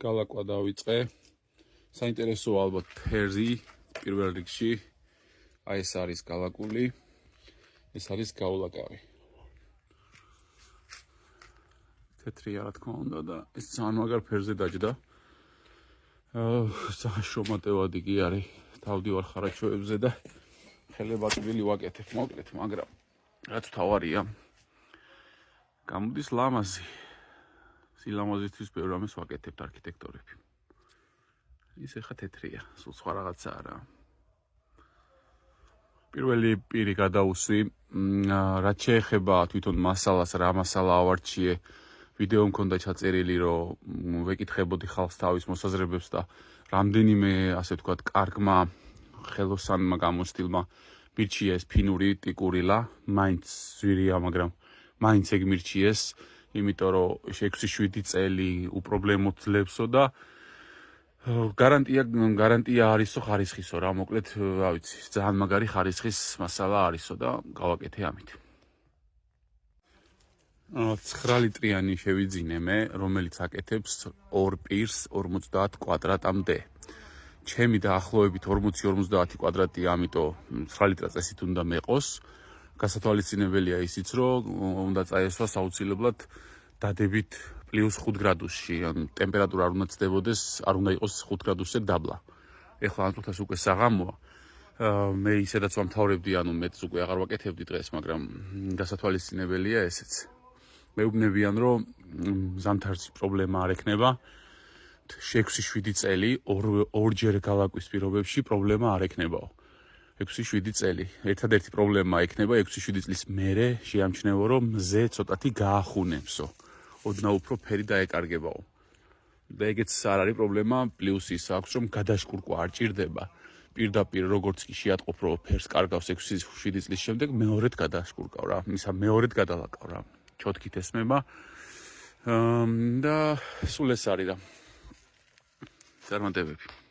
გალაკვა დავიწყე. საინტერესოა ალბათ ფერზი პირველ რიგში. აი ეს არის გალაკული. ეს არის გაულაკავი. თეთრია რა თქმა უნდა და ეს ძალიან მაგარ ფერზე დაჯდა. შრომატევადი კი არის. დავდივარ ხარაჩოებზე და ხელებაკბილი ვაკეთებ, მოკლედ, მაგრამ რაც თავარია. გამოდის ლამაზი. სილამაზისთვის ბევრ რამეს ვაკეთებთ არქიტექტორები. ის ეხა თეთრია, სულ სხვა რაღაცა არა. პირველი პირი გადაუსვი, რაც შეეხება თვითონ მასალას, რა მასალა ავარჩიე, ვიდეო მქონდა ჩაწერილი, რომ ვეკითხებოდი ხალხს თავის მოსაზრებებს და რამდენიმე, ასე ვთქვათ, კარგმა ხელოსანმა გამოცდილმა მირჩიეს ფინური ტიკურილა, მაინც ზვირია, მაგრამ მაინც ეგ მირჩიეს, იმიტომ რომ 6-7 წელი უპრობლემოდ ძლებსო და გარანტია არისო ხარისხისო რა, მოკლედ, რა ვიცი, ძალიან მაგარი ხარისხის მასალა არისო და გავაკეთე ამით. 9 ლიტრიანი შევიძინე მე, რომელიც აკეთებს 2 პირს 50 კვადრატამდე. ჩემი დაახლოებით 40-50 კვადრატია, ამიტომ 9 ლიტრა წესით უნდა მეყოს. გასათვალისწინებელია ისიც, რომ უნდა წაესვას აუცილებლად დადებით +5 გრადუსში, ან ტემპერატურა არ უნდა ცდებოდეს, არ უნდა იყოს 5 გრადუსზე დაბლა. ეხლა ამ წუთას უკვე საღამოა. მე ისედაც ვამთავრებდი, ანუ მეც უკვე აღარ ვაკეთებდი დღეს, მაგრამ გასათვალისწინებელია ესეც. მეუბნებიან, რომ ზამთარში პრობლემა არ ექნება. 6-7 წელი ორჯერ გალაკვის პირობებში პრობლემა არ ექნებაო. 6-7 წელი. ერთადერთი პრობლემა ექნება 6-7 წლის მერე შეამჩნევო, რომ მზე ცოტათი გაახუნებსო. ოდნავ უფრო ფერი დაეკარგებაო. და ეგეც არ არის პრობლემა, პლუს ის აქვს, რომ გადაშკურკვა არ ჭირდება. პირდაპირ როგორც კი შეატყობ, რომ ფერს კარგავს 6-7 წლის შემდეგ, მეორედ გადაშკურკავ რა. ისა მეორედ გადალაკავ რა. ჩოთქით ესმება. და სულ ეს არის რა. წარმატებები.